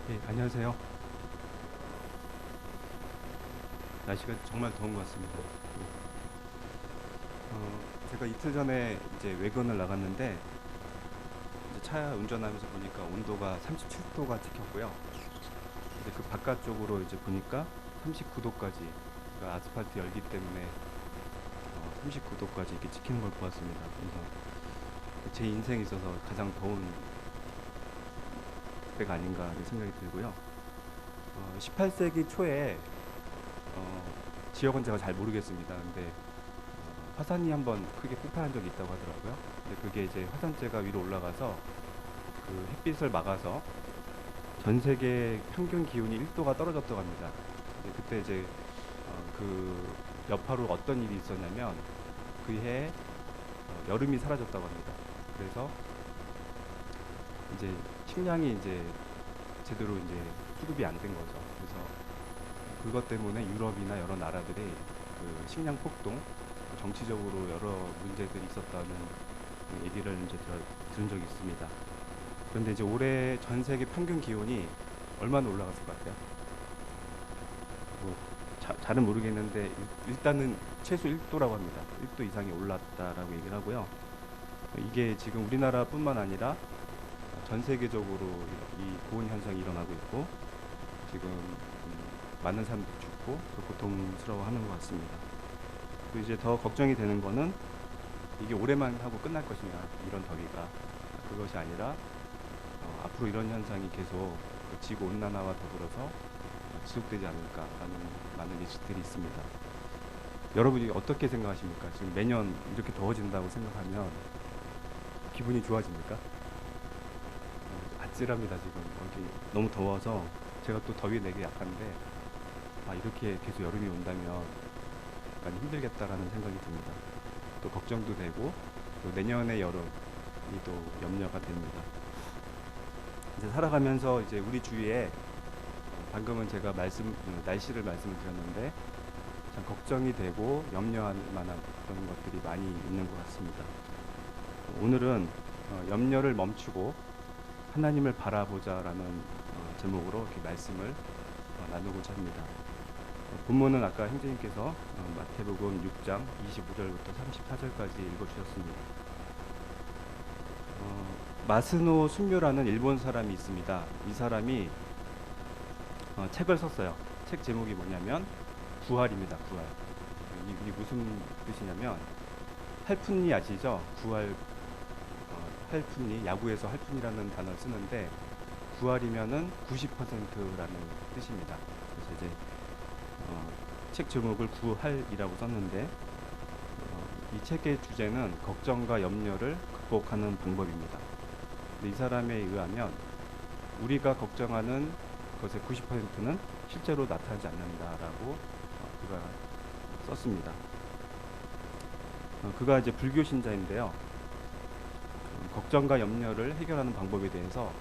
예, 안녕하세요. 날씨가 정말 더운 것 같습니다. 제가 이틀 전에 이제 외근을 나갔는데 이제 차 운전하면서 보니까 온도가 37도가 찍혔고요. 이제 그 바깥쪽으로 이제 보니까 39도까지, 그러니까 아스팔트 열기 때문에 39도까지 이렇게 찍히는 걸 보았습니다. 그래서 제 인생에 있어서 가장 더운 때가 아닌가 이렇게 생각이 들고요. 18세기 초에 지역은 제가 잘 모르겠습니다. 근데 화산이 한번 크게 폭발한 적이 있다고 하더라고요. 근데 그게 이제 화산재가 위로 올라가서 그 햇빛을 막아서 전 세계 평균 기온이 1도가 떨어졌다고 합니다. 그때 이제 그 여파로 어떤 일이 있었냐면 그해 여름이 사라졌다고 합니다. 그래서 이제 식량이 이제 제대로 이제 수급이 안 된 거죠. 그래서 그것 때문에 유럽이나 여러 나라들이 그 식량 폭동, 정치적으로 여러 문제들이 있었다는 얘기를 이제 들은 적이 있습니다. 그런데 이제 올해 전 세계 평균 기온이 얼마나 올라갔을 것 같아요? 뭐 잘은 모르겠는데 일단은 최소 1도라고 합니다. 1도 이상이 올랐다라고 얘기를 하고요. 이게 지금 우리나라뿐만 아니라 전 세계적으로 이 고온 현상이 일어나고 있고 지금 많은 사람들이 죽고 고통스러워하는 것 같습니다. 또 이제 더 걱정이 되는 거는 이게 올해만 하고 끝날 것이냐, 이런 더위가. 그것이 아니라 앞으로 이런 현상이 계속 그 지구 온난화와 더불어서 지속되지 않을까라는 많은 예측들이 있습니다. 여러분이 어떻게 생각하십니까? 지금 매년 이렇게 더워진다고 생각하면 기분이 좋아집니까? 아찔합니다. 지금 여기 너무 더워서 제가 또 더위 내게 약한데 이렇게 계속 여름이 온다면 약간 힘들겠다라는 생각이 듭니다. 또 걱정도 되고 또 내년의 여름이 또 염려가 됩니다. 이제 살아가면서 이제 우리 주위에 방금은 제가 날씨를 말씀을 드렸는데 참 걱정이 되고 염려할 만한 그런 것들이 많이 있는 것 같습니다. 오늘은 염려를 멈추고 하나님을 바라보자라는 제목으로 이렇게 말씀을 나누고자 합니다. 본문은 아까 형제님께서 마태복음 6장 25절부터 34절까지 읽어주셨습니다. 마스노 순묘라는 일본 사람이 있습니다. 이 사람이 책을 썼어요. 책 제목이 뭐냐면 부활입니다. 부활. 이게 무슨 뜻이냐면 할푼니 아시죠? 부활. 할푼니, 야구에서 할푼이라는 단어를 쓰는데 부활이면은 90%라는 뜻입니다. 그래서 이제 책 제목을 구할이라고 썼는데 이 책의 주제는 걱정과 염려를 극복하는 방법입니다. 근데 이 사람에 의하면 우리가 걱정하는 것의 90%는 실제로 나타나지 않는다라고 그가 썼습니다. 그가 이제 불교 신자인데요. 걱정과 염려를 해결하는 방법에 대해서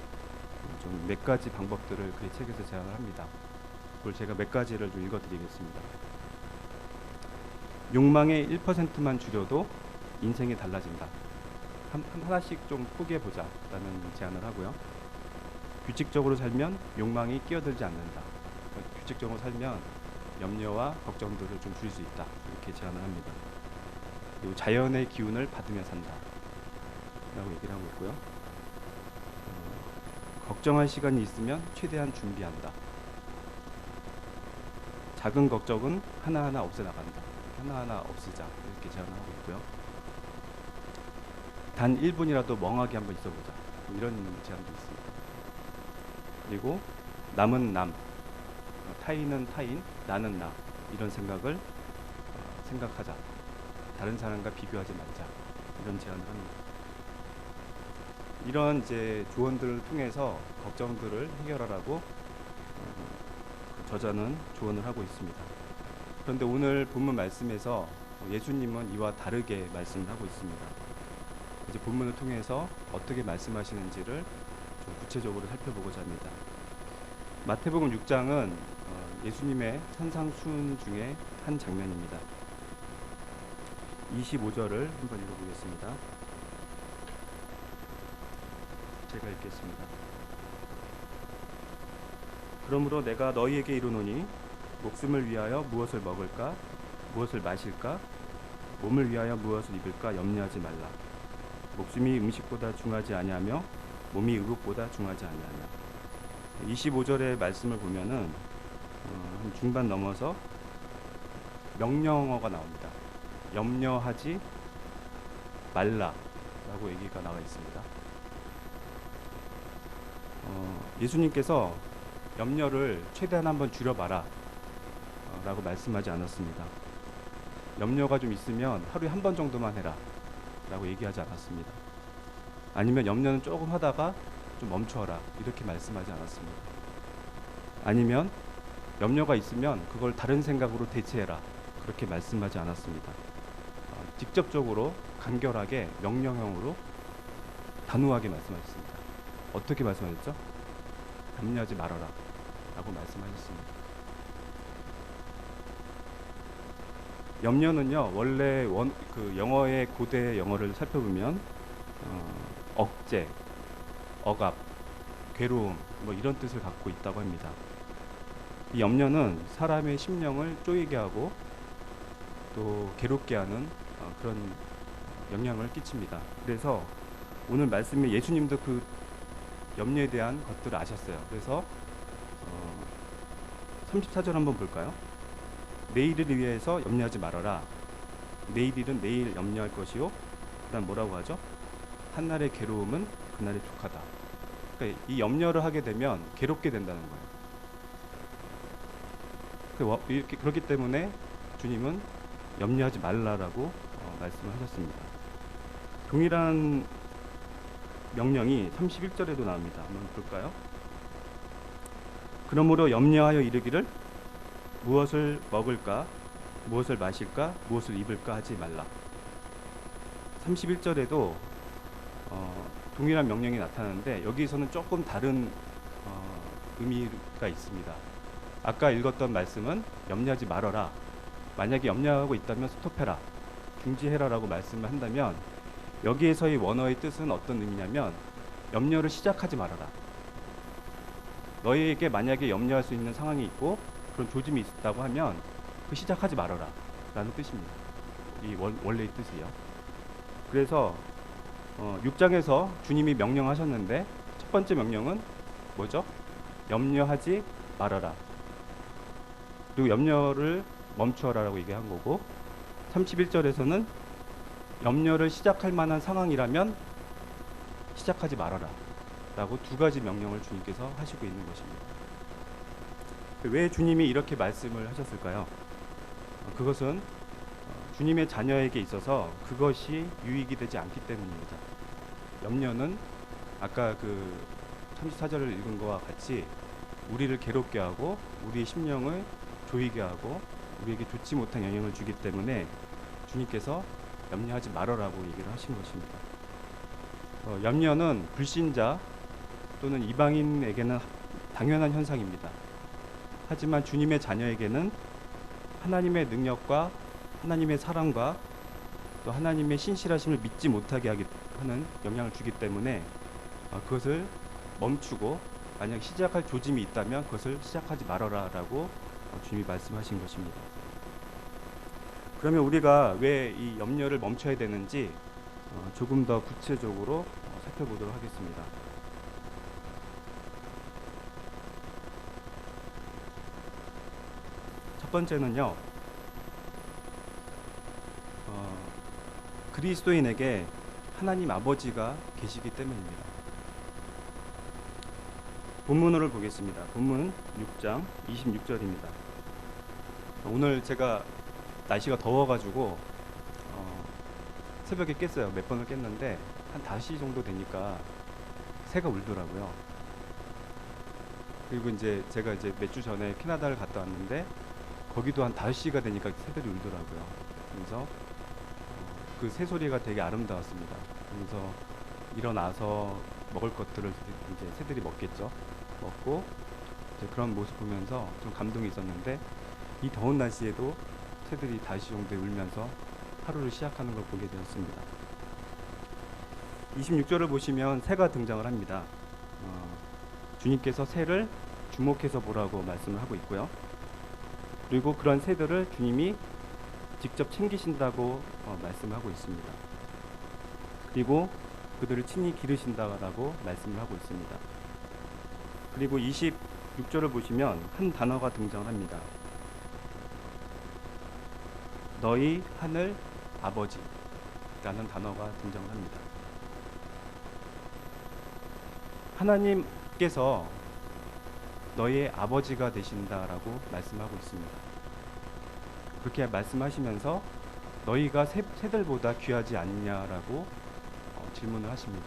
좀 몇 가지 방법들을 그의 책에서 제안을 합니다. 그걸 제가 몇 가지를 좀 읽어드리겠습니다. 욕망의 1%만 줄여도 인생이 달라진다. 하나씩 좀 포기해보자라는 제안을 하고요. 규칙적으로 살면 욕망이 끼어들지 않는다. 규칙적으로 살면 염려와 걱정들을 좀 줄일 수 있다. 이렇게 제안을 합니다. 그리고 자연의 기운을 받으며 산다. 라고 얘기를 하고 있고요. 걱정할 시간이 있으면 최대한 준비한다. 작은 걱정은 하나하나 없애나간다. 하나하나 없애자. 이렇게 제안을 하고 있고요. 단 1분이라도 멍하게 한번 있어보자. 이런 제안도 있습니다. 그리고 남은 남, 타인은 타인, 나는 나. 이런 생각을 생각하자. 다른 사람과 비교하지 말자. 이런 제안을 합니다. 이런 이제 조언들을 통해서 걱정들을 해결하라고 저자는 조언을 하고 있습니다. 그런데 오늘 본문 말씀에서 예수님은 이와 다르게 말씀을 하고 있습니다. 이제 본문을 통해서 어떻게 말씀하시는지를 좀 구체적으로 살펴보고자 합니다. 마태복음 6장은 예수님의 산상수훈 중에 한 장면입니다. 25절을 한번 읽어보겠습니다. 제가 읽겠습니다. 그러므로 내가 너희에게 이르노니 목숨을 위하여 무엇을 먹을까 무엇을 마실까 몸을 위하여 무엇을 입을까 염려하지 말라. 목숨이 음식보다 중하지 아니하며 몸이 의복보다 중하지 아니하며. 25절의 말씀을 보면은 한 중반 넘어서 명령어가 나옵니다. 염려하지 말라라고 얘기가 나와 있습니다. 예수님께서 염려를 최대한 한번 줄여봐라 라고 말씀하지 않았습니다. 염려가 좀 있으면 하루에 한 번 정도만 해라 라고 얘기하지 않았습니다. 아니면 염려는 조금 하다가 좀 멈춰라 이렇게 말씀하지 않았습니다. 아니면 염려가 있으면 그걸 다른 생각으로 대체해라 그렇게 말씀하지 않았습니다. 직접적으로 간결하게 명령형으로 단호하게 말씀하셨습니다. 어떻게 말씀하셨죠? 염려하지 말아라 라고 말씀하셨습니다. 염려는요 원래 영어의 고대 영어를 살펴보면 억제, 억압, 괴로움 뭐 이런 뜻을 갖고 있다고 합니다. 이 염려는 사람의 심령을 쪼이게 하고 또 괴롭게 하는 그런 영향을 끼칩니다. 그래서 오늘 말씀에 예수님도 그 염려에 대한 것들을 아셨어요. 그래서 34절 한번 볼까요? 내일을 위해서 염려하지 말아라. 내일 일은 내일 염려할 것이요. 그 다음 뭐라고 하죠? 한날의 괴로움은 그날의 족하다. 그러니까 이 염려를 하게 되면 괴롭게 된다는 거예요. 그렇기 때문에 주님은 염려하지 말라라고 말씀을 하셨습니다. 동일한 명령이 31절에도 나옵니다. 한번 볼까요? 그러므로 염려하여 이르기를 무엇을 먹을까, 무엇을 마실까, 무엇을 입을까 하지 말라. 31절에도 동일한 명령이 나타나는데 여기서는 조금 다른 의미가 있습니다. 아까 읽었던 말씀은 염려하지 말아라. 만약에 염려하고 있다면 스톱해라. 중지해라 라고 말씀을 한다면 여기에서의 원어의 뜻은 어떤 의미냐면 염려를 시작하지 말아라. 너희에게 만약에 염려할 수 있는 상황이 있고 그런 조짐이 있다고 하면 그 시작하지 말아라 라는 뜻입니다. 이 원래의 뜻이요. 그래서 6장에서 주님이 명령하셨는데 첫 번째 명령은 뭐죠? 염려하지 말아라. 그리고 염려를 멈추어라라고 얘기한 거고 31절에서는 염려를 시작할 만한 상황이라면 시작하지 말아라 라고 두 가지 명령을 주님께서 하시고 있는 것입니다. 왜 주님이 이렇게 말씀을 하셨을까요? 그것은 주님의 자녀에게 있어서 그것이 유익이 되지 않기 때문입니다. 염려는 아까 그 34절을 읽은 것과 같이 우리를 괴롭게 하고 우리의 심령을 조이게 하고 우리에게 좋지 못한 영향을 주기 때문에 주님께서 염려하지 말아라고 얘기를 하신 것입니다. 염려는 불신자 또는 이방인에게는 당연한 현상입니다. 하지만 주님의 자녀에게는 하나님의 능력과 하나님의 사랑과 또 하나님의 신실하심을 믿지 못하게 하는 영향을 주기 때문에 그것을 멈추고 만약 시작할 조짐이 있다면 그것을 시작하지 말아라 라고 주님이 말씀하신 것입니다. 그러면 우리가 왜 이 염려를 멈춰야 되는지 조금 더 구체적으로 살펴보도록 하겠습니다. 첫 번째는요, 그리스도인에게 하나님 아버지가 계시기 때문입니다. 본문을 보겠습니다. 본문 6장 26절입니다. 오늘 제가 날씨가 더워가지고 새벽에 깼어요. 몇 번을 깼는데 한 5시 정도 되니까 새가 울더라고요. 그리고 제가 몇 주 전에 캐나다를 갔다 왔는데 거기도 한 5시가 되니까 새들이 울더라고요. 그래서 그 새소리가 되게 아름다웠습니다. 그래서 일어나서 먹을 것들을 이제 새들이 먹겠죠. 먹고 이제 그런 모습 보면서 좀 감동이 있었는데 이 더운 날씨에도 새들이 5시 정도에 울면서 하루를 시작하는 걸 보게 되었습니다. 26절을 보시면 새가 등장을 합니다. 주님께서 새를 주목해서 보라고 말씀을 하고 있고요. 그리고 그런 새들을 주님이 직접 챙기신다고 말씀하고 있습니다. 그리고 그들을 친히 기르신다라고 말씀을 하고 있습니다. 그리고 26절을 보시면 한 단어가 등장합니다. 너희 하늘 아버지라는 단어가 등장합니다. 하나님께서 너희의 아버지가 되신다라고 말씀하고 있습니다. 그렇게 말씀하시면서 너희가 새들보다 귀하지 않냐라고 질문을 하십니다.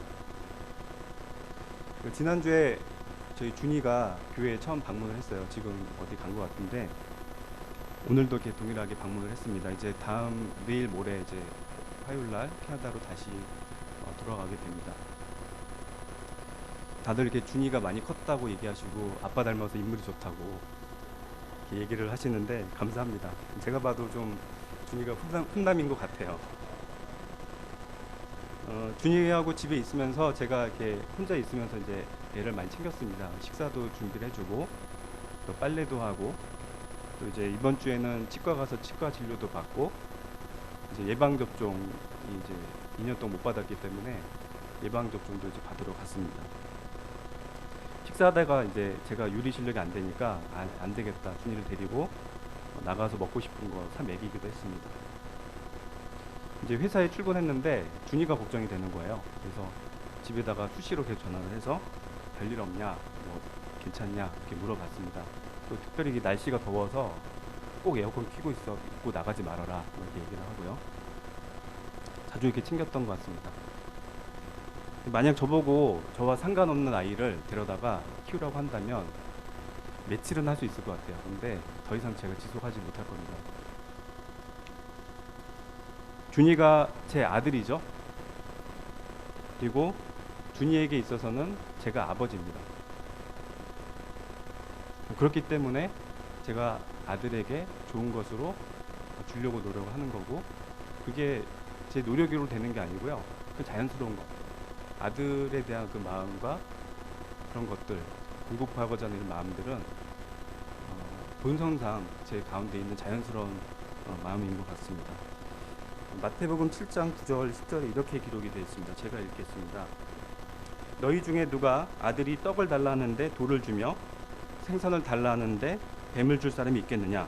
지난주에 저희 준이가 교회에 처음 방문을 했어요. 지금 어디 간 것 같은데 오늘도 이렇게 동일하게 방문을 했습니다. 이제 내일 모레 이제 화요일날 캐나다로 다시 돌아가게 됩니다. 다들 이렇게 준이가 많이 컸다고 얘기하시고 아빠 닮아서 인물이 좋다고 이렇게 얘기를 하시는데 감사합니다. 제가 봐도 좀 준이가 훈남인 것 같아요. 준이하고 집에 있으면서 제가 이렇게 혼자 있으면서 이제 애를 많이 챙겼습니다. 식사도 준비를 해주고 또 빨래도 하고 또 이제 이번 주에는 치과 가서 치과 진료도 받고 이제 예방 접종이 이제 2년 동안 못 받았기 때문에 예방 접종도 이제 받으러 갔습니다. 식사하다가 이제 제가 요리 실력이 안 되니까 안 되겠다. 준이를 데리고 나가서 먹고 싶은 거 사 먹이기도 했습니다. 이제 회사에 출근했는데 준이가 걱정이 되는 거예요. 그래서 집에다가 수시로 계속 전화를 해서 별일 없냐, 뭐 괜찮냐 이렇게 물어봤습니다. 또 특별히 날씨가 더워서 꼭 에어컨 켜고 입고 나가지 말아라 이렇게 얘기를 하고요. 자주 이렇게 챙겼던 것 같습니다. 만약 저보고 저와 상관없는 아이를 데려다가 키우라고 한다면 며칠은 할 수 있을 것 같아요. 근데 더 이상 제가 지속하지 못할 겁니다. 준이가 제 아들이죠. 그리고 준이에게 있어서는 제가 아버지입니다. 그렇기 때문에 제가 아들에게 좋은 것으로 주려고 노력을 하는 거고 그게 제 노력으로 되는 게 아니고요. 그 자연스러운 것. 아들에 대한 그 마음과 그런 것들 공급하고자 하는 이런 마음들은 본성상 제 가운데 있는 자연스러운 마음인 것 같습니다. 마태복음 7장 9절 10절에 이렇게 기록이 되어 있습니다. 제가 읽겠습니다. 너희 중에 누가 아들이 떡을 달라 하는데 돌을 주며 생선을 달라 하는데 뱀을 줄 사람이 있겠느냐?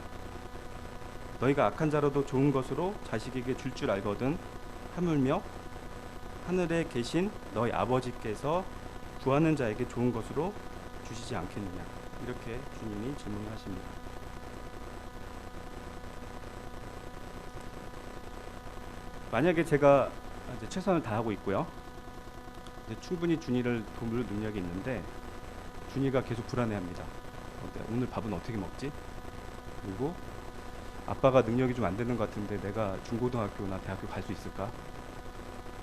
너희가 악한 자로도 좋은 것으로 자식에게 줄 줄 알거든 하물며 하늘에 계신 너희 아버지께서 구하는 자에게 좋은 것으로 주시지 않겠느냐? 이렇게 주님이 질문을 하십니다. 만약에 제가 이제 최선을 다하고 있고요. 이제 충분히 준이를 도울 능력이 있는데 준이가 계속 불안해합니다. 오늘 밥은 어떻게 먹지? 그리고 아빠가 능력이 좀 안 되는 것 같은데 내가 중고등학교나 대학교 갈 수 있을까?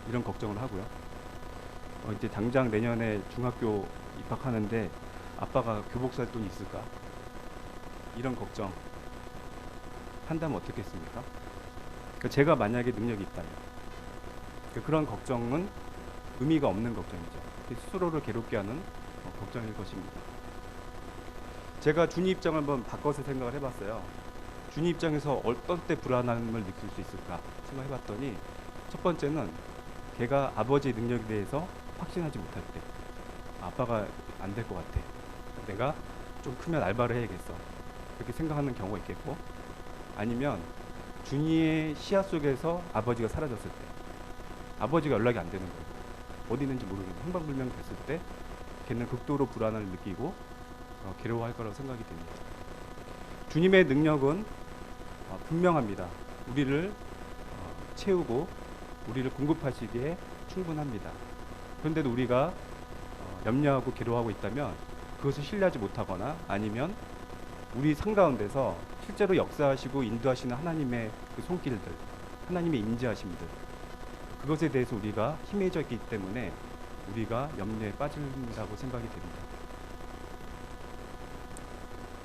이런 걱정을 하고요. 이제 당장 내년에 중학교 입학하는데 아빠가 교복 살 돈이 있을까? 이런 걱정 한다면 어떻겠습니까? 그러니까 제가 만약에 능력이 있다면 그런 걱정은 의미가 없는 걱정이죠. 스스로를 괴롭게 하는 걱정일 것입니다. 제가 준이 입장을 한번 바꿔서 생각을 해봤어요. 준이 입장에서 어떤 때 불안함을 느낄 수 있을까 생각해봤더니 첫 번째는 걔가 아버지의 능력에 대해서 확신하지 못할 때 아빠가 안 될 것 같아. 내가 좀 크면 알바를 해야겠어. 그렇게 생각하는 경우가 있겠고 아니면 준이의 시야 속에서 아버지가 사라졌을 때 아버지가 연락이 안 되는 거예요. 어디 있는지 모르겠는데 행방불명 됐을 때 걔는 극도로 불안을 느끼고 괴로워할 거라고 생각이 됩니다. 주님의 능력은 분명합니다. 우리를 채우고 우리를 공급하시기에 충분합니다. 그런데도 우리가 염려하고 괴로워하고 있다면 그것을 신뢰하지 못하거나 아니면 우리 상가운데서 실제로 역사하시고 인도하시는 하나님의 그 손길들, 하나님의 임재하심들 그것에 대해서 우리가 희미해져 있기 때문에 우리가 염려에 빠진다고 생각이 됩니다.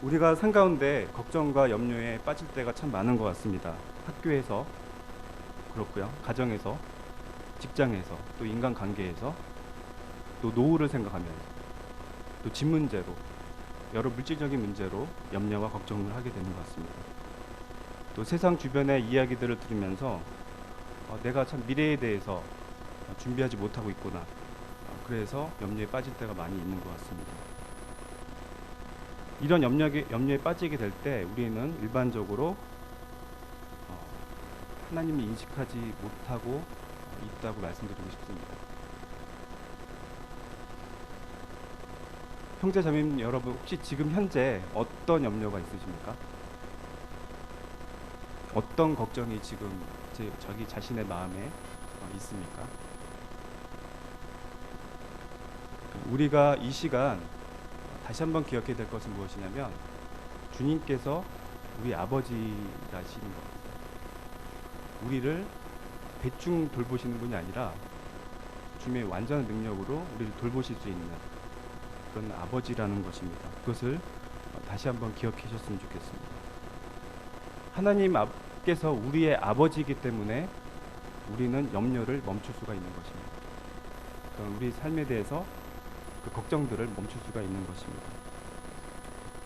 우리가 상가운데 걱정과 염려에 빠질 때가 참 많은 것 같습니다. 학교에서 그렇고요. 가정에서, 직장에서, 또 인간관계에서, 또 노후를 생각하면서, 또 집 문제로, 여러 물질적인 문제로 염려와 걱정을 하게 되는 것 같습니다. 또 세상 주변의 이야기들을 들으면서 내가 참 미래에 대해서 준비하지 못하고 있구나. 그래서 염려에 빠질 때가 많이 있는 것 같습니다. 이런 염려에 빠지게 될 때 우리는 일반적으로 하나님을 인식하지 못하고 있다고 말씀드리고 싶습니다. 형제 자매님 여러분, 혹시 지금 현재 어떤 염려가 있으십니까? 어떤 걱정이 지금 자기 자신의 마음에 있습니까? 우리가 이 시간 다시 한번 기억해야 될 것은 무엇이냐면 주님께서 우리 아버지라시는 겁니다. 우리를 대충 돌보시는 분이 아니라 주님의 완전한 능력으로 우리를 돌보실 수 있는 그런 아버지라는 것입니다. 그것을 다시 한번 기억해 주셨으면 좋겠습니다. 하나님께서 우리의 아버지이기 때문에 우리는 염려를 멈출 수가 있는 것입니다. 그러니까 우리 삶에 대해서 그 걱정들을 멈출 수가 있는 것입니다.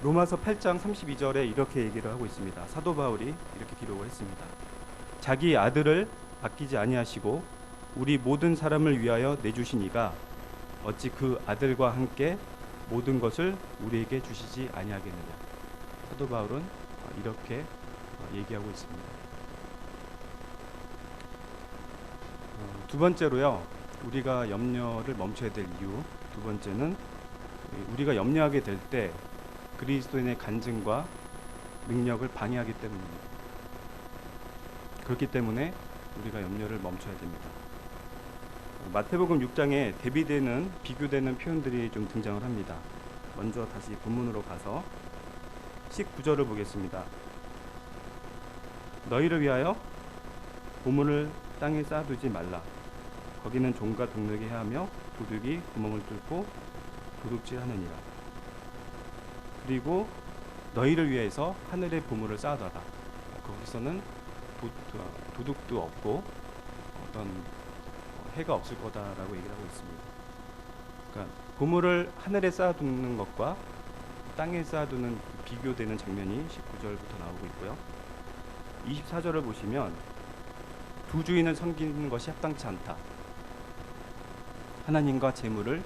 로마서 8장 32절에 이렇게 얘기를 하고 있습니다. 사도 바울이 이렇게 기록을 했습니다. 자기 아들을 아끼지 아니하시고 우리 모든 사람을 위하여 내주신 이가 어찌 그 아들과 함께 모든 것을 우리에게 주시지 아니하겠느냐. 사도 바울은 이렇게 얘기하고 있습니다. 두 번째로요, 우리가 염려를 멈춰야 될 이유, 두 번째는 우리가 염려하게 될 때 그리스도인의 간증과 능력을 방해하기 때문입니다. 그렇기 때문에 우리가 염려를 멈춰야 됩니다. 마태복음 6장에 대비되는 비교되는 표현들이 좀 등장을 합니다. 먼저 다시 본문으로 가서 19절을 보겠습니다. 너희를 위하여 보물을 땅에 쌓아두지 말라. 거기는 종과 동력이 해하며 도둑이 구멍을 뚫고 도둑질하느니라. 그리고 너희를 위해서 하늘의 보물을 쌓아둬라. 거기서는 도둑도 없고 어떤 해가 없을 거다라고 얘기를 하고 있습니다. 그러니까 보물을 하늘에 쌓아두는 것과 땅에 쌓아두는 비교되는 장면이 19절부터 나오고 있고요. 24절을 보시면 두 주인을 섬기는 것이 합당치 않다. 하나님과 재물을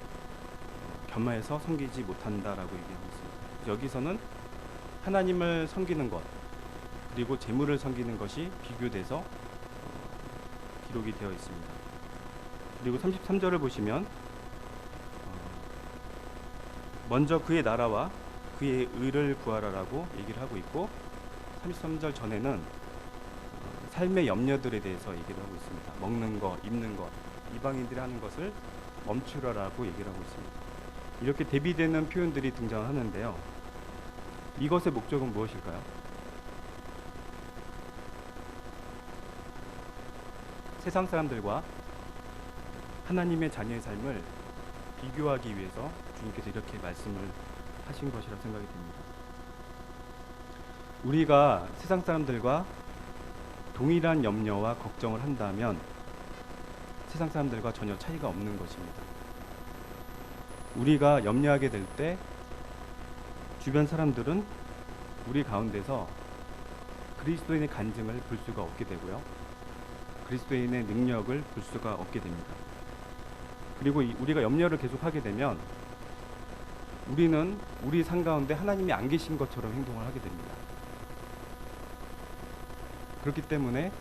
겸하여서 섬기지 못한다라고 얘기하고 있습니다. 여기서는 하나님을 섬기는 것 그리고 재물을 섬기는 것이 비교돼서 기록이 되어 있습니다. 그리고 33절을 보시면 먼저 그의 나라와 그의 의를 구하라라고 얘기를 하고 있고 33절 전에는 삶의 염려들에 대해서 얘기를 하고 있습니다. 먹는 것, 입는 것, 이방인들이 하는 것을 멈추라라고 얘기를 하고 있습니다. 이렇게 대비되는 표현들이 등장하는데요. 이것의 목적은 무엇일까요? 세상 사람들과 하나님의 자녀의 삶을 비교하기 위해서 주님께서 이렇게 말씀을 하신 것이라 생각이 됩니다. 우리가 세상 사람들과 동일한 염려와 걱정을 한다면 세상 사람들과 전혀 차이가 없는 것입니다. 우리가 염려하게 될 때 주변 사람들은 우리 가운데서 그리스도인의 간증을 볼 수가 없게 되고요. 그리스도인의 능력을 볼 수가 없게 됩니다. 그리고 우리가 염려를 계속하게 되면 우리는 우리 삶 가운데 하나님이 안 계신 것처럼 행동을 하게 됩니다. 그렇기 때문에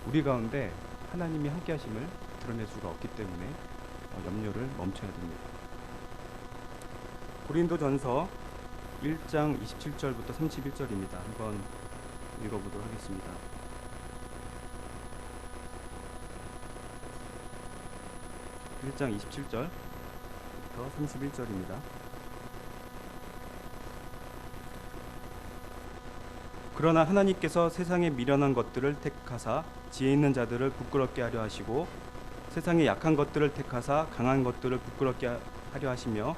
우리 가운데 하나님이 함께 하심을 드러낼 수가 없기 때문에 염려를 멈춰야 됩니다. 고린도전서 1장 27절부터 31절입니다. 한번 읽어보도록 하겠습니다. (1장 27절부터 31절입니다) 그러나 하나님께서 세상의 미련한 것들을 택하사 지혜 있는 자들을 부끄럽게 하려 하시고 세상의 약한 것들을 택하사 강한 것들을 부끄럽게 하려 하시며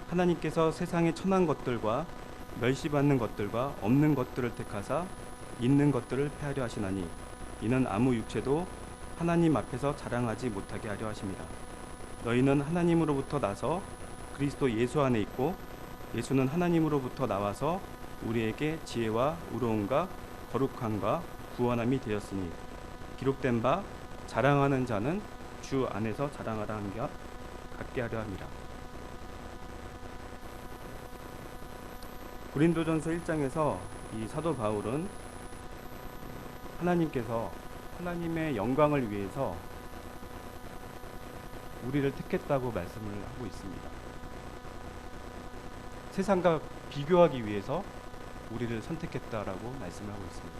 하나님께서 세상의 천한 것들과 멸시받는 것들과 없는 것들을 택하사 있는 것들을 폐하려 하시나니 이는 아무 육체도 하나님 앞에서 자랑하지 못하게 하려 하심이라. 너희는 하나님으로부터 나서 그리스도 예수 안에 있고 예수는 하나님으로부터 나와서 우리에게 지혜와 의로움과 거룩함과 구원함이 되었으니 기록된 바 자랑하는 자는 주 안에서 자랑하라 함과 같게 하려 함이라. 고린도전서 1장에서 이 사도 바울은 하나님께서 하나님의 영광을 위해서 우리를 택했다고 말씀을 하고 있습니다. 세상과 비교하기 위해서 우리를 선택했다라고 말씀을 하고 있습니다.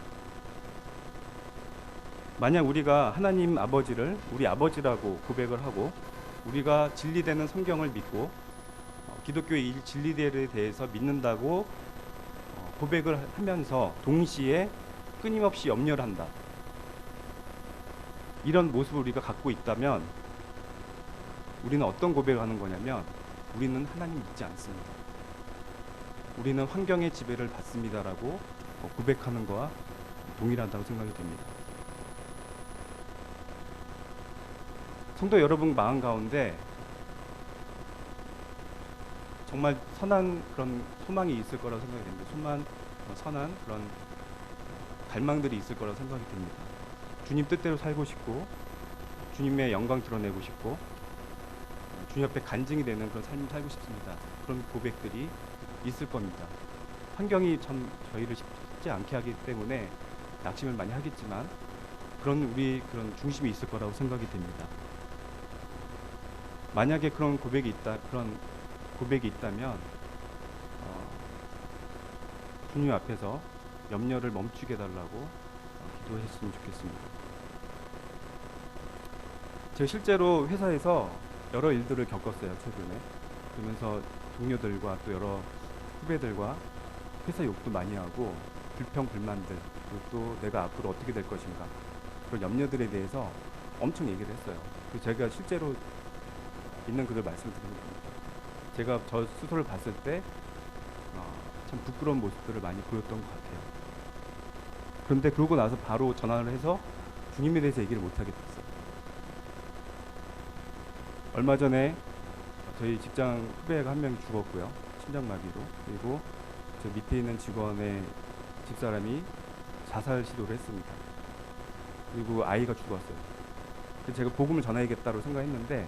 만약 우리가 하나님 아버지를 우리 아버지라고 고백을 하고 우리가 진리되는 성경을 믿고 기독교의 진리들에 대해서 믿는다고 고백을 하면서 동시에 끊임없이 염려를 한다. 이런 모습을 우리가 갖고 있다면 우리는 어떤 고백을 하는 거냐면 우리는 하나님 믿지 않습니다. 우리는 환경의 지배를 받습니다라고 고백하는 거와 동일하다고 생각이 됩니다. 성도 여러분 마음 가운데 정말 선한 그런 소망이 있을 거라고 생각이 됩니다. 선한 그런 갈망들이 있을 거라고 생각이 됩니다. 주님 뜻대로 살고 싶고 주님의 영광 드러내고 싶고 주님 앞에 간증이 되는 그런 삶을 살고 싶습니다. 그런 고백들이 있을 겁니다. 환경이 참 저희를 쉽지 않게 하기 때문에 낙심을 많이 하겠지만 그런 중심이 있을 거라고 생각이 됩니다. 만약에 그런 고백이 있다면 주님 앞에서 염려를 멈추게 해달라고 기도했으면 좋겠습니다. 제가 실제로 회사에서 여러 일들을 겪었어요, 최근에. 그러면서 동료들과 또 여러 후배들과 회사 욕도 많이 하고 불평, 불만들, 그리고 또 내가 앞으로 어떻게 될 것인가 그런 염려들에 대해서 엄청 얘기를 했어요. 제가 실제로 있는 그들 말씀드리는 겁니다. 제가 저 스스로를 봤을 때 참 부끄러운 모습들을 많이 보였던 것 같아요. 그런데 그러고 나서 바로 전화를 해서 주님에 대해서 얘기를 못하게 됐어요. 얼마 전에 저희 직장 후배가 한 명이 죽었고요. 심장마비로. 그리고 저 밑에 있는 직원의 집사람이 자살 시도를 했습니다. 그리고 아이가 죽었어요. 그래서 제가 복음을 전해야겠다고 생각했는데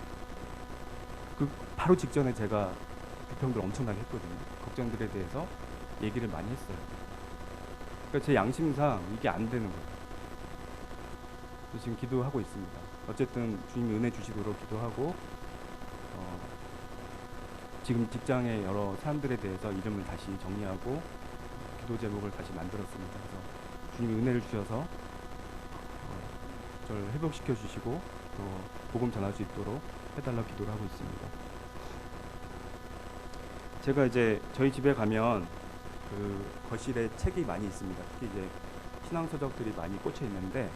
바로 직전에 제가 비평들 엄청나게 했거든요. 걱정들에 대해서 얘기를 많이 했어요. 그러니까 제 양심상 이게 안 되는 거예요. 그래서 지금 기도하고 있습니다. 어쨌든 주님이 은혜 주시도록 기도하고 지금 직장의 여러 사람들에 대해서 이름을 다시 정리하고 기도 제목을 다시 만들었습니다. 그래서 주님이 은혜를 주셔서 저를 회복시켜 주시고 또 복음 전할 수 있도록 해달라고 기도를 하고 있습니다. 제가 이제 저희 집에 가면 그 거실에 책이 많이 있습니다. 특히 이제 신앙서적들이 많이 꽂혀 있는데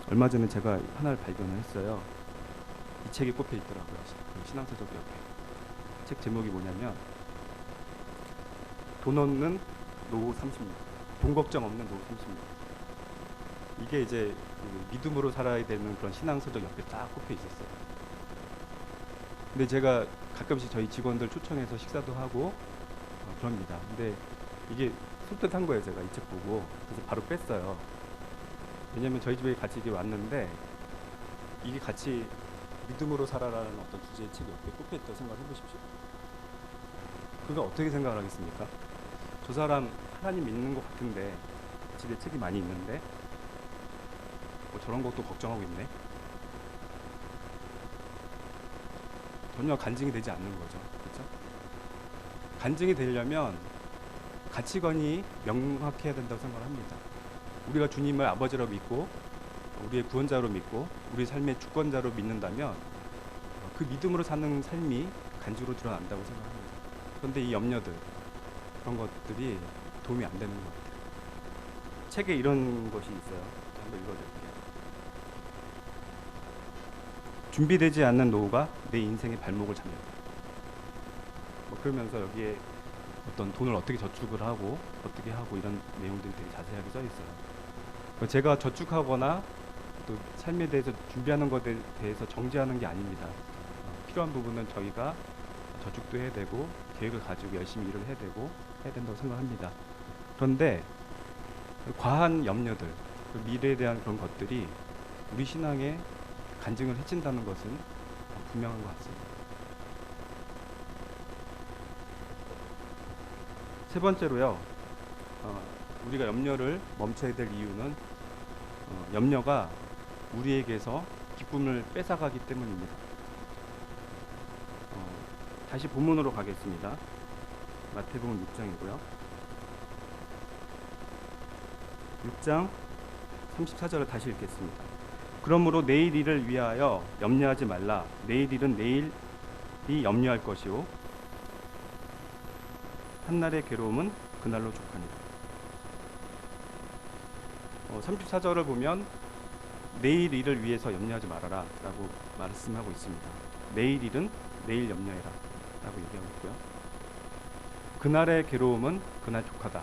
얼마 전에 제가 하나를 발견을 했어요. 이 책이 꽂혀 있더라고요. 그 신앙서적 옆에. 책 제목이 뭐냐면 돈 없는 노후 30년, 돈 걱정 없는 노후 30년. 이게 이제 그 믿음으로 살아야 되는 그런 신앙서적 옆에 딱 꽂혀 있었어요. 근데 제가 가끔씩 저희 직원들 초청해서 식사도 하고 그럽니다. 근데 이게 손뜻한 거예요. 제가 이 책 보고. 그래서 바로 뺐어요. 왜냐면 저희 집에 같이 이게 왔는데 이게 같이 믿음으로 살아라는 어떤 주제의 책이 옆에 꽂혀있다고 생각을 해보십시오. 그가 어떻게 생각을 하겠습니까? 저 사람 하나님 믿는 것 같은데 집에 책이 많이 있는데 저런 것도 걱정하고 있네. 전혀 간증이 되지 않는 거죠. 그렇죠? 간증이 되려면 가치관이 명확해야 된다고 생각을 합니다. 우리가 주님을 아버지로 믿고 우리의 구원자로 믿고 우리 삶의 주권자로 믿는다면 그 믿음으로 사는 삶이 간주로 드러난다고 생각합니다. 그런데 이 염려들 그런 것들이 도움이 안 되는 것 같아요. 책에 이런 것이 있어요. 한번 읽어드릴게요. 준비되지 않는 노후가 내 인생의 발목을 잡는다. 그러면서 여기에 어떤 돈을 어떻게 저축을 하고 어떻게 하고 이런 내용들이 되게 자세하게 써 있어요. 제가 저축하거나 또 삶에 대해서 준비하는 것에 대해서 정죄하는 게 아닙니다. 필요한 부분은 저희가 저축도 해야 되고 계획을 가지고 열심히 일을 해야 된다고 생각합니다. 그런데 그 과한 염려들, 그 미래에 대한 그런 것들이 우리 신앙의 간증을 해친다는 것은 분명한 것 같습니다. 세 번째로요, 우리가 염려를 멈춰야 될 이유는 염려가 우리에게서 기쁨을 뺏어가기 때문입니다. 다시 본문으로 가겠습니다. 마태복음 6장이고요. 6장 34절을 다시 읽겠습니다. 그러므로 내일 일을 위하여 염려하지 말라. 내일 일은 내일이 염려할 것이요 한날의 괴로움은 그날로 족하니라. 34절을 보면 내일 일을 위해서 염려하지 말아라 라고 말씀하고 있습니다. 내일 일은 내일 염려해라 라고 얘기하고 있고요. 그날의 괴로움은 그날 족하다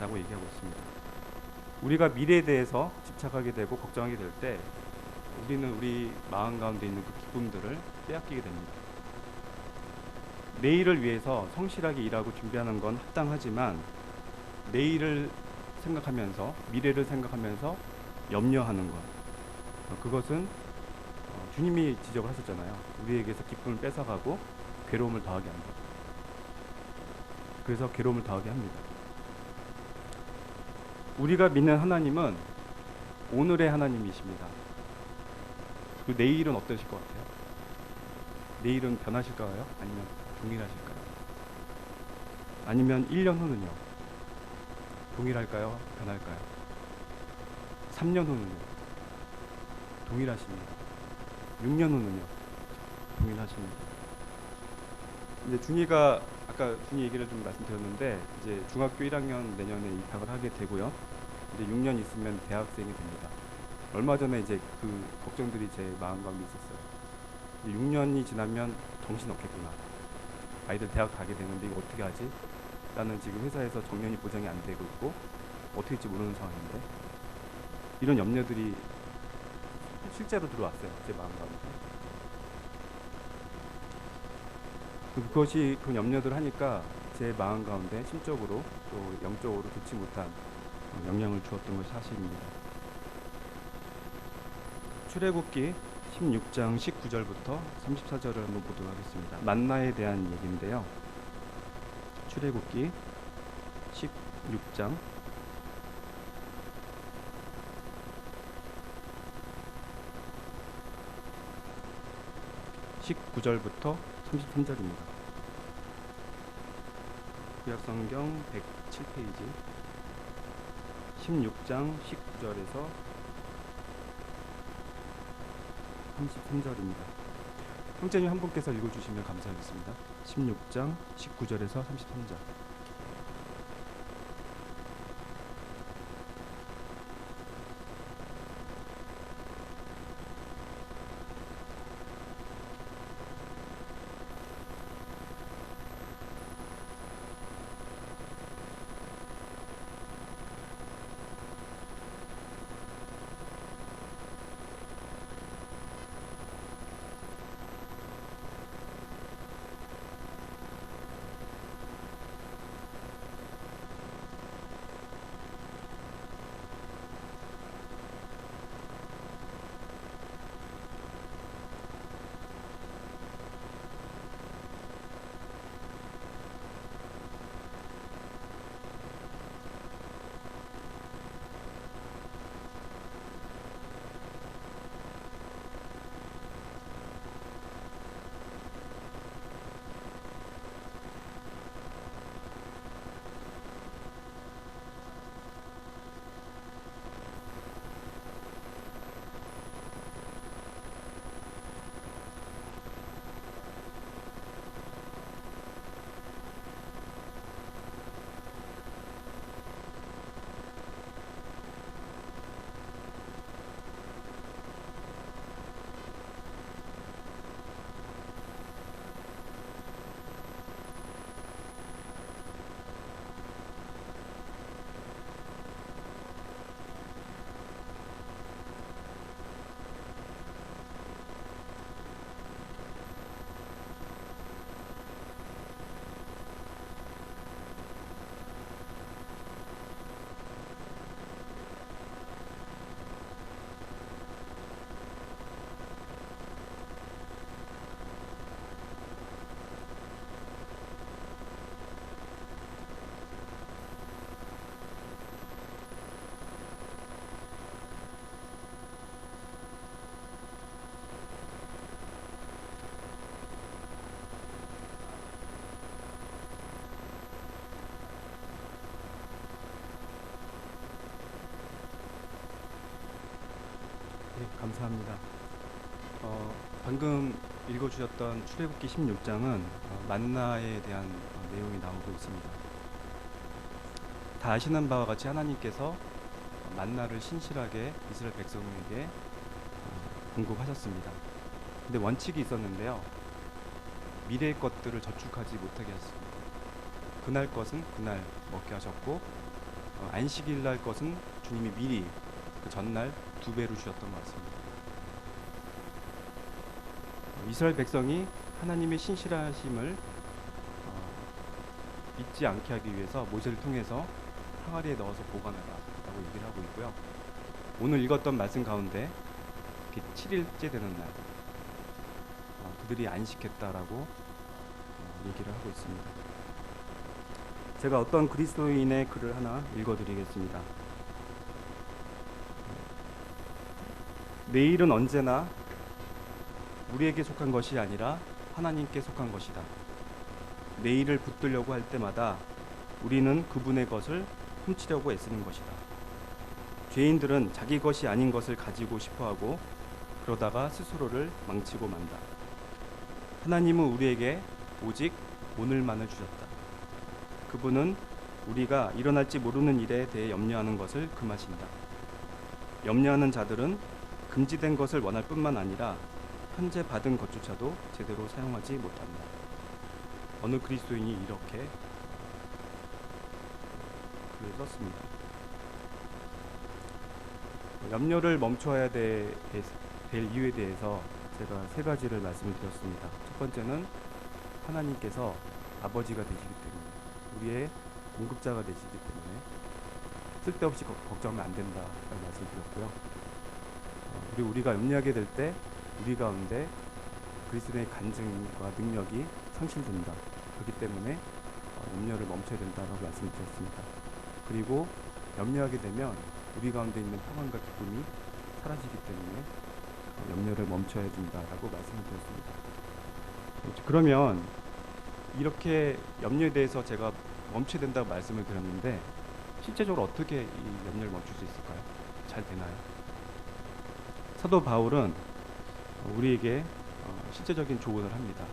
라고 얘기하고 있습니다. 우리가 미래에 대해서 집착하게 되고 걱정하게 될 때 우리는 우리 마음 가운데 있는 그 기쁨들을 빼앗기게 됩니다. 내일을 위해서 성실하게 일하고 준비하는 건 합당하지만 내일을 생각하면서 미래를 생각하면서 염려하는 것, 그것은 주님이 지적을 하셨잖아요. 우리에게서 기쁨을 뺏어가고 괴로움을 더하게 한다. 그래서 괴로움을 더하게 합니다. 우리가 믿는 하나님은 오늘의 하나님이십니다. 그 내일은 어떠실 것 같아요? 내일은 변하실까요? 아니면 동일하실까요? 아니면 1년 후는요? 동일할까요? 변할까요? 3년 후는요? 동일하십니다. 6년 후는요? 동일하십니다. 이제 준이가 아까 준이 얘기를 좀 말씀드렸는데 이제 중학교 1학년 내년에 입학을 하게 되고요. 이제 6년 있으면 대학생이 됩니다. 얼마 전에 이제 그 걱정들이 제 마음 가운데 있었어요. 이제 6년이 지나면 정신 없겠구나. 아이들 대학 가게 되는데 이거 어떻게 하지? 나는 지금 회사에서 정년이 보장이 안 되고 있고 어떻게 될지 모르는 상황인데 이런 염려들이 실제로 들어왔어요. 제 마음 가운데. 그것이 그 염려들을 하니까 제 마음 가운데 심적으로 또 영적으로 좋지 못한 영향을 주었던 것이 사실입니다. 출애굽기 16장 19절부터 34절을 한번 보도록 하겠습니다. 만나에 대한 얘기인데요. 출애굽기 16장 19절부터 33절입니다. 구약성경 107페이지 16장 19절에서 33절입니다. 형제님 한 분께서 읽어주시면 감사하겠습니다. 16장 19절에서 33절. 감사합니다. 방금 읽어주셨던 출애굽기 16장은 만나에 대한 내용이 나오고 있습니다. 다 아시는 바와 같이 하나님께서 만나를 신실하게 이스라엘 백성에게 공급하셨습니다. 근데 원칙이 있었는데요. 미래의 것들을 저축하지 못하게 하셨습니다. 그날 것은 그날 먹게 하셨고 안식일 날 것은 주님이 미리 그 전날 2배로 주셨던 것 같습니다. 이스라엘 백성이 하나님의 신실하심을 잊지 않게 하기 위해서 모세를 통해서 항아리에 넣어서 보관하라 라고 얘기를 하고 있고요. 오늘 읽었던 말씀 가운데 7일째 되는 날 그들이 안식했다라고 얘기를 하고 있습니다. 제가 어떤 그리스도인의 글을 하나 읽어드리겠습니다. 내일은 언제나 우리에게 속한 것이 아니라 하나님께 속한 것이다. 내일을 붙들려고 할 때마다 우리는 그분의 것을 훔치려고 애쓰는 것이다. 죄인들은 자기 것이 아닌 것을 가지고 싶어하고 그러다가 스스로를 망치고 만다. 하나님은 우리에게 오직 오늘만을 주셨다. 그분은 우리가 일어날지 모르는 일에 대해 염려하는 것을 금하신다. 염려하는 자들은 금지된 것을 원할 뿐만 아니라 현재 받은 것조차도 제대로 사용하지 못한다. 어느 그리스도인이 이렇게 글을 썼습니다. 염려를 멈춰야 될 이유에 대해서 제가 3가지를 말씀을 드렸습니다. 첫 번째는 하나님께서 아버지가 되시기 때문에, 우리의 공급자가 되시기 때문에 쓸데없이 걱정하면 안 된다라고 말씀드렸고요. 그리고 우리가 염려하게 될 때 우리 가운데 그리스도의 간증과 능력이 상실된다. 그렇기 때문에 염려를 멈춰야 된다라고 말씀드렸습니다. 그리고 염려하게 되면 우리 가운데 있는 평안과 기쁨이 사라지기 때문에 염려를 멈춰야 된다라고 말씀을 드렸습니다. 그러면 이렇게 염려에 대해서 제가 멈춰야 된다고 말씀을 드렸는데 실제적으로 어떻게 이 염려를 멈출 수 있을까요? 잘 되나요? 사도 바울은 우리에게 실제적인 조언을 합니다.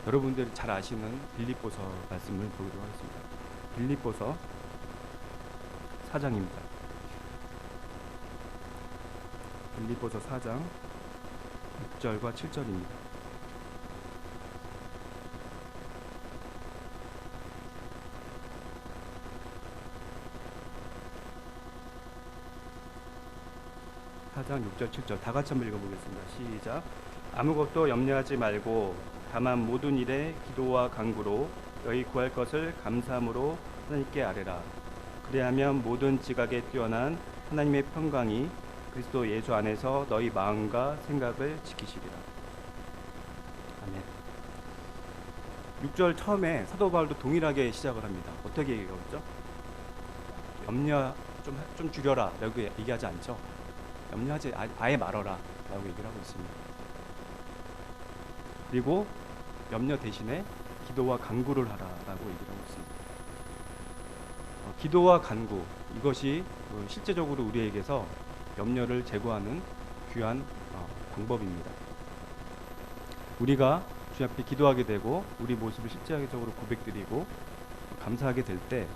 여러분들이 잘 아시는 빌립보서 말씀을 보도록 하겠습니다. 빌립보서 4장입니다. 빌립보서 4장 6절과 7절입니다. 장 6절 7절 다 같이 한번 읽어보겠습니다. 시작. 아무것도 염려하지 말고 다만 모든 일에 기도와 간구로 너희 구할 것을 감사함으로 하나님께 아뢰라. 그리하면 모든 지각에 뛰어난 하나님의 평강이 그리스도 예수 안에서 너희 마음과 생각을 지키시리라. 아멘. 6절 처음에 사도 바울도 동일하게 시작을 합니다. 어떻게 얘기하죠? 염려 좀 줄여라 라고 얘기하지 않죠. 염려하지 아예 말어라 라고 얘기를 하고 있습니다. 그리고 염려 대신에 기도와 간구를 하라 라고 얘기를 하고 있습니다. 기도와 간구, 이것이 실제적으로 우리에게서 염려를 제거하는 귀한 방법입니다. 우리가 주님 앞에 기도하게 되고 우리 모습을 실제적으로 고백드리고 감사하게 될 때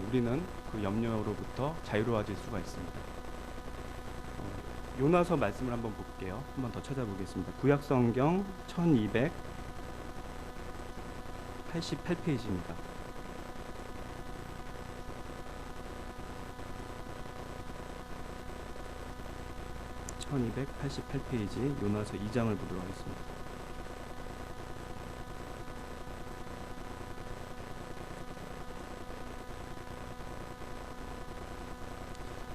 우리는 그 염려로부터 자유로워질 수가 있습니다. 요나서 말씀을 한번 볼게요. 한번 더 찾아보겠습니다. 구약성경 1288페이지입니다. (1288페이지) 요나서 2장을 보도록 하겠습니다.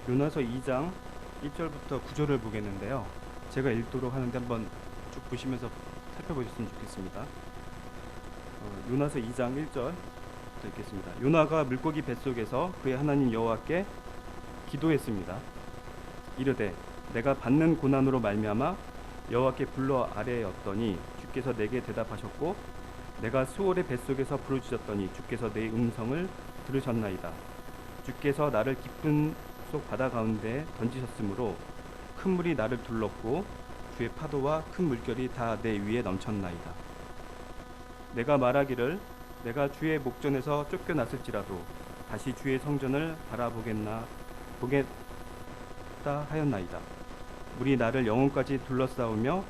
요나서 2장 1절부터 9절을 보겠는데요. 제가 읽도록 하는데 한번 쭉 보시면서 살펴보셨으면 좋겠습니다. 요나서 2장 1절부터 읽겠습니다. 요나가 물고기 뱃속에서 그의 하나님 여호와께 기도했습니다. 이르되 내가 받는 고난으로 말미암아 여호와께 불러 아뢰었더니 주께서 내게 대답하셨고 내가 수월의 뱃속에서 부르짖었더니 주께서 내 음성을 들으셨나이다. 주께서 나를 깊은 속 바다 가운데 던지셨으므로 큰 큰 물이 나를 둘렀고 주의 파도와 큰 물결이 다 내 위에 넘쳤나이다. 내가 말하기를 내가 주의 목전에서 쫓겨났을지라도 다시 주의 성전을 보겠다 하였나이다. 물이 나를 영혼까지 둘러싸우며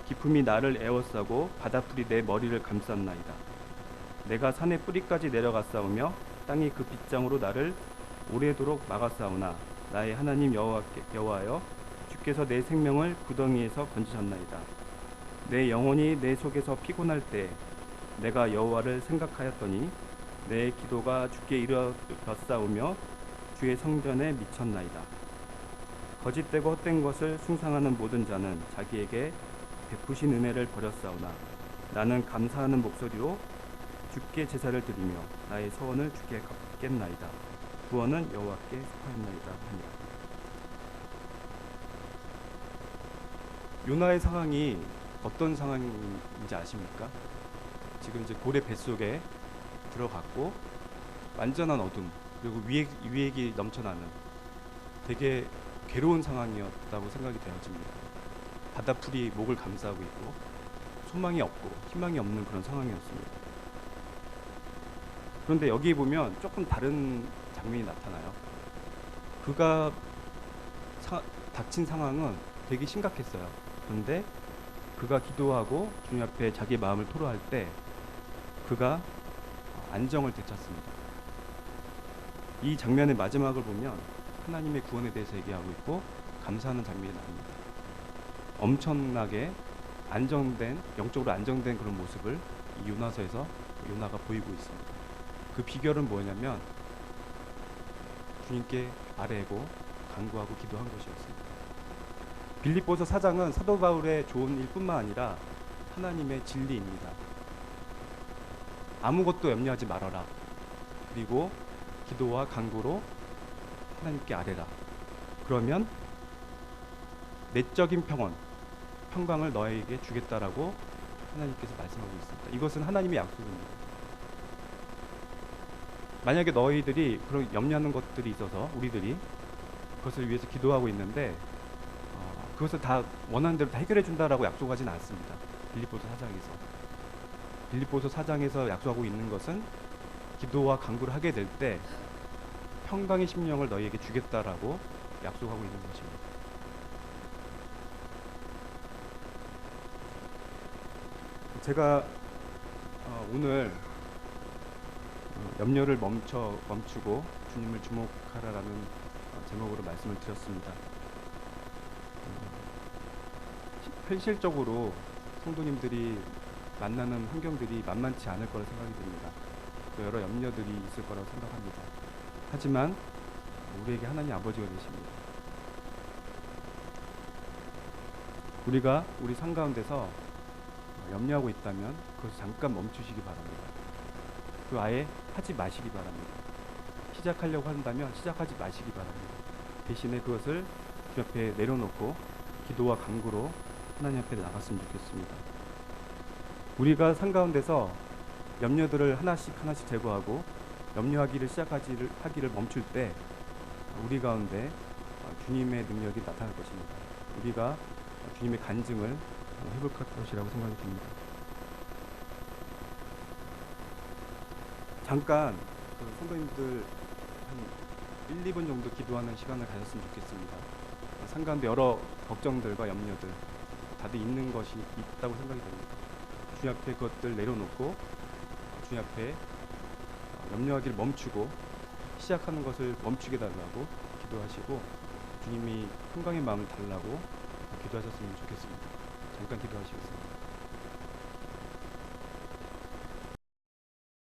기품이 나를 에워싸고 바다풀이 내 머리를 감쌌나이다. 내가 산의 뿌리까지 내려갔사오며 땅이 그 빗장으로 나를 오래도록 막았사오나 나의 하나님 여호와여 주께서 내 생명을 구덩이에서 건지셨나이다. 내 영혼이 내 속에서 피곤할 때 내가 여호와를 생각하였더니 내 기도가 주께 이르렀사오며 주의 성전에 미쳤나이다. 거짓되고 헛된 것을 숭상하는 모든 자는 자기에게 베푸신 은혜를 버렸사오나 나는 감사하는 목소리로 주께 제사를 드리며 나의 소원을 주께 갚겠나이다. 구원은 여호와께 속하였나이다 하니라. 요나의 상황이 어떤 상황인지 아십니까? 지금 이제 고래 뱃속에 들어갔고 완전한 어둠 그리고 위액이 넘쳐나는 되게 괴로운 상황이었다고 생각이 되어집니다. 바다풀이 목을 감싸고 있고 소망이 없고 희망이 없는 그런 상황이었습니다. 그런데 여기 보면 조금 다른 장면이 나타나요. 그가 닥친 상황은 되게 심각했어요. 그런데 그가 기도하고 주님 앞에 자기 마음을 토로할 때 그가 안정을 되찾습니다. 이 장면의 마지막을 보면 하나님의 구원에 대해서 얘기하고 있고 감사하는 장면이 나옵니다. 엄청나게 영적으로 안정된 그런 모습을 이 요나서에서 요나가 보이고 있습니다. 그 비결은 뭐냐면 주님께 아뢰고 간구하고 기도한 것이었습니다. 빌립보서 4장은 사도 바울의 좋은 일뿐만 아니라 하나님의 진리입니다. 아무것도 염려하지 말아라. 그리고 기도와 간구로 하나님께 아뢰라. 그러면 내적인 평강을 너에게 주겠다라고 하나님께서 말씀하고 있습니다. 이것은 하나님의 약속입니다. 만약에 너희들이 그런 염려하는 것들이 있어서 우리들이 그것을 위해서 기도하고 있는데 그것을 다 원하는 대로 다 해결해 준다라고 약속하지는 않습니다. 빌립보서 4장에서 약속하고 있는 것은 기도와 간구를 하게 될 때 평강의 심령을 너희에게 주겠다라고 약속하고 있는 것입니다. 제가 오늘 염려를 멈추고 주님을 주목하라라는 제목으로 말씀을 드렸습니다. 현실적으로 성도님들이 만나는 환경들이 만만치 않을 거라 생각이 듭니다. 또 여러 염려들이 있을 거라고 생각합니다. 하지만 우리에게 하나님 아버지가 계십니다. 우리가 우리 삶 가운데서 염려하고 있다면 그것을 잠깐 멈추시기 바랍니다. 그 아예 하지 마시기 바랍니다. 시작하려고 한다면 시작하지 마시기 바랍니다. 대신에 그것을 주 앞에 내려놓고 기도와 간구로 하나님 앞에 나갔으면 좋겠습니다. 우리가 삶 가운데서 염려들을 하나씩 제거하고 염려하기를 하기를 멈출 때 우리 가운데 주님의 능력이 나타날 것입니다. 우리가 주님의 간증을 회복할 것이라고 생각이 듭니다. 잠깐 성도님들 한 1, 2분 정도 기도하는 시간을 가졌으면 좋겠습니다. 삶 가운데 여러 걱정들과 염려들 다들 있는 것이 있다고 생각이 됩니다. 주님 앞에 그것들 내려놓고 주님 앞에 염려하기를 멈추고 시작하는 것을 멈추게 달라고 기도하시고 주님이 평강의 마음을 달라고 기도하셨으면 좋겠습니다. 잠깐 기도하시겠습니다.